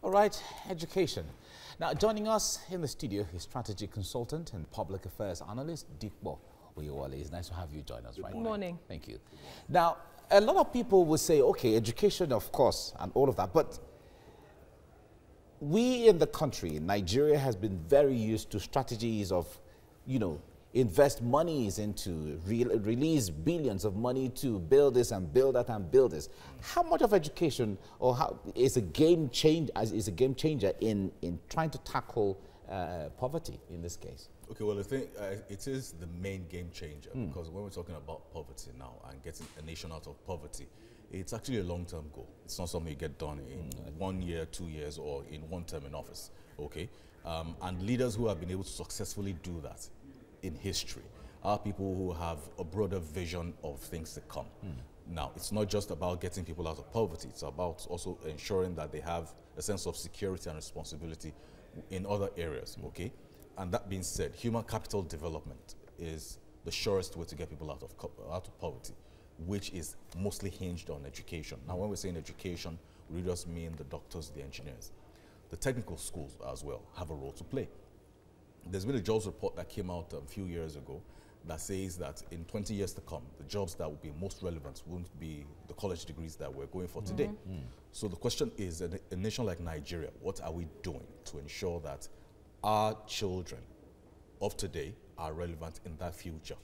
All right, education. Now, joining us in the studio is strategy consultant and public affairs analyst, Dikbo Oyewole. It's nice to have you join us. Good morning. Thank you. Now, a lot of people will say, okay, education, of course, and all of that, but we in the country, Nigeria, has been very used to strategies of, invest monies into, release billions of money to build this and build that and build this. How much of education or how is a game changer in trying to tackle poverty in this case? Okay, well, I think it is the main game changer because when we're talking about poverty now and getting a nation out of poverty, it's actually a long-term goal. It's not something you get done in 1 year, 2 years, or in one term in office, okay? And leaders who have been able to successfully do that in history are people who have a broader vision of things to come. Now, it's not just about getting people out of poverty. It's about also ensuring that they have a sense of security and responsibility in other areas, okay? And that being said, human capital development is the surest way to get people out of poverty, which is mostly hinged on education. Now, when we're saying education, we just mean the doctors, the engineers. The technical schools as well have a role to play. There's been a jobs report that came out a few years ago that says that in 20 years to come, the jobs that will be most relevant won't be the college degrees that we're going for today. So the question is, in a nation like Nigeria, what are we doing to ensure that our children of today are relevant in that future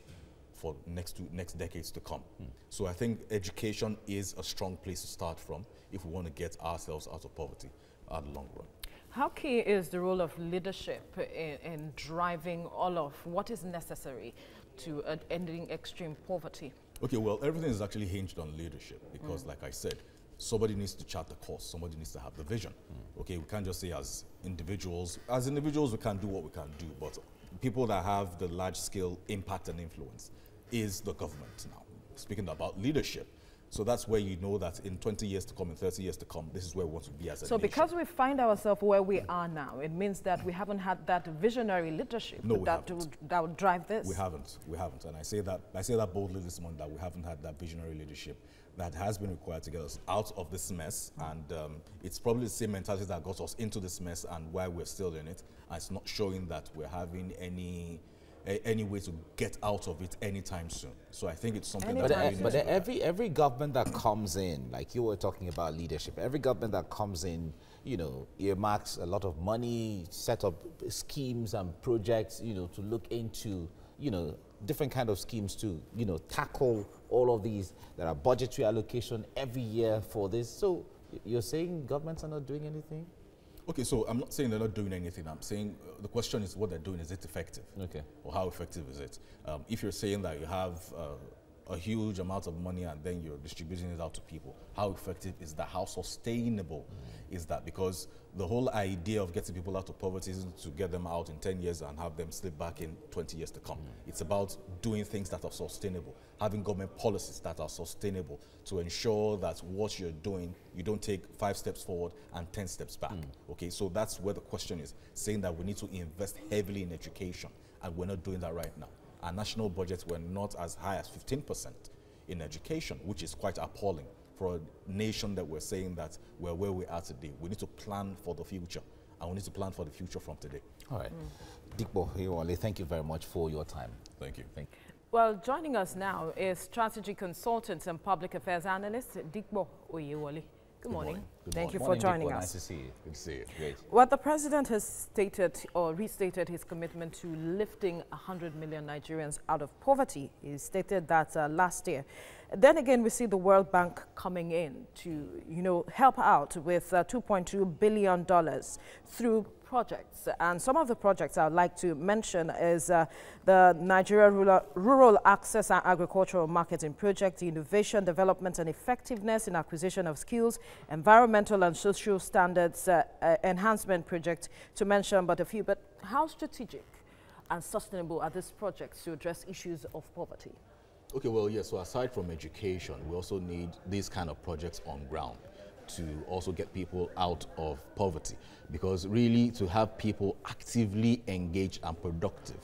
for next decades to come? So I think education is a strong place to start from if we want to get ourselves out of poverty at the long run. How key is the role of leadership in driving all of what is necessary to ending extreme poverty? Okay, well, everything is actually hinged on leadership because, like I said, somebody needs to chart the course. Somebody needs to have the vision. Okay, we can't just say as individuals we can do what we can do, but people that have the large-scale impact and influence is the government now. Speaking about leadership, so that's where you know that in 20 years to come, in 30 years to come, this is where we want to be as a nation. So because we find ourselves where we are now, it means that we haven't had that visionary leadership that would drive this? We haven't. And I say that boldly this morning, that we haven't had that visionary leadership that has been required to get us out of this mess. And it's probably the same mentality that got us into this mess and why we're still in it. And it's not showing that we're having any way to get out of it anytime soon. So I think it's something but every government that comes in, like you were talking about leadership, every government that comes in, earmarks a lot of money, set up schemes and projects, to look into, different kind of schemes to, tackle all of these. There are budgetary allocation every year for this. So you're saying governments are not doing anything? Okay, so I'm not saying they're not doing anything. I'm saying the question is what they're doing. Is it effective? Okay. Or how effective is it? If you're saying that you have a huge amount of money and then you're distributing it out to people, how effective is that? How sustainable is that? Because the whole idea of getting people out of poverty isn't to get them out in 10 years and have them slip back in 20 years to come. It's about doing things that are sustainable, having government policies that are sustainable to ensure that what you're doing, you don't take 5 steps forward and 10 steps back. Okay, so that's where the question is, saying that we need to invest heavily in education, and we're not doing that right now. Our national budgets were not as high as 15% in education, which is quite appalling for a nation that we're saying that we're where we are today. We need to plan for the future, and we need to plan for the future from today. All right. Dikbo Oyewole, thank you very much for your time. Thank you. Thank you. Well, joining us now is strategy consultant and public affairs analyst, Dikbo Oyewole. Good morning. Thank you for joining us. Nice to see you. Good to see you. Great. Well, the president has stated or restated his commitment to lifting 100 million Nigerians out of poverty. He stated that last year. Then again, we see the World Bank coming in to, help out with $2.2 billion through projects. And some of the projects I would like to mention is the Nigeria Rural Access and Agricultural Marketing Project, the Innovation, Development and Effectiveness in Acquisition of Skills, Environmental and Social Standards Enhancement Project, to mention but a few. But how strategic and sustainable are these projects to address issues of poverty? Okay, well, yes, so aside from education, we also need these kind of projects on ground to also get people out of poverty, because really to have people actively engaged and productive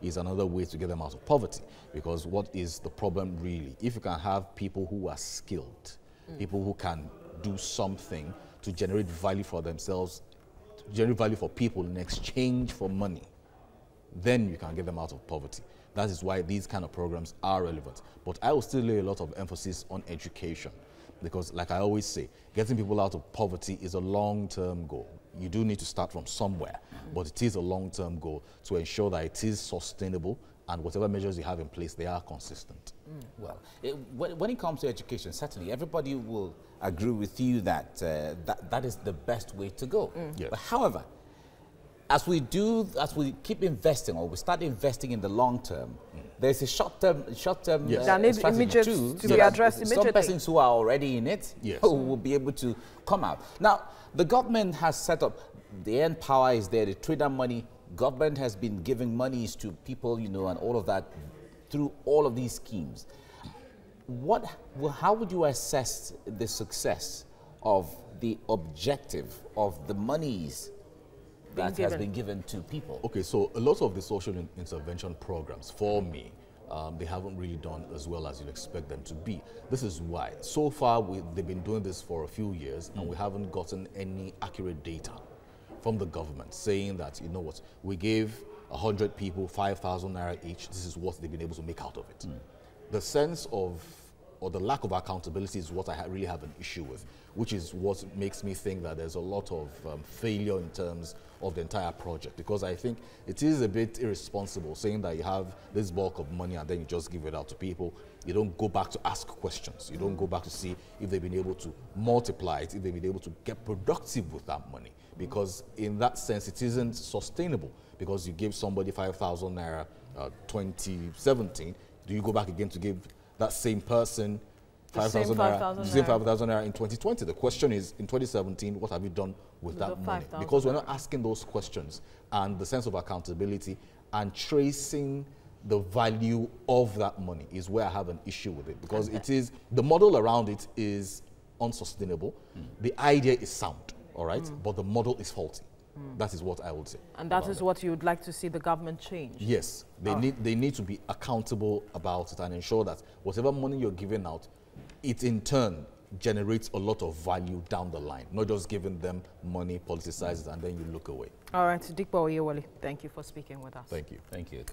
is another way to get them out of poverty. Because what is the problem really? If you can have people who are skilled, people who can do something to generate value for themselves, to generate value for people in exchange for money, then you can get them out of poverty. That is why these kind of programs are relevant. But I will still lay a lot of emphasis on education, because like I always say, getting people out of poverty is a long-term goal. You do need to start from somewhere, but it is a long-term goal to ensure that it is sustainable, and whatever measures you have in place, they are consistent. Well, when it comes to education, certainly everybody will agree with you that that is the best way to go. Yes. But however, as we keep investing, or we start investing in the long term, there's a short-term Yes. That needs strategy immediate too, to so be that addressed some immediately. persons who are already in it Yes. will be able to come out. Now, the government has set up, the end power is there, the trader money. Government has been giving monies to people, you know, and all of that through all of these schemes. How would you assess the success of the objective of the monies that has been given to people? Okay, so a lot of the social intervention programs, for me, they haven't really done as well as you'd expect them to be. This is why. So far, they've been doing this for a few years, and we haven't gotten any accurate data from the government saying that, you know what, we gave 100 people 5,000 naira each. This is what they've been able to make out of it. The sense of, or the lack of accountability is what I really have an issue with, which is what makes me think that there's a lot of failure in terms of the entire project, because I think it is a bit irresponsible saying that you have this bulk of money and then you just give it out to people. You don't go back to ask questions. You don't go back to see if they've been able to multiply it, if they've been able to get productive with that money. Because in that sense, it isn't sustainable, because you give somebody 5,000 naira 2017, do you go back again to give that same person 5,000 naira in 2020? The question is, in 2017, what have you done with that money? Because we're not asking those questions, and the sense of accountability and tracing the value of that money is where I have an issue with it, because it is, the model around it is unsustainable. The idea is sound, all right, but the model is faulty. That is what I would say. And that is what you would like to see the government change? Yes, they need to be accountable about it and ensure that whatever money you're giving out, it in turn generates a lot of value down the line, not just giving them money, politicize it, and then you look away. All right, Dikpo Oyewole, thank you for speaking with us. Thank you. Thank you.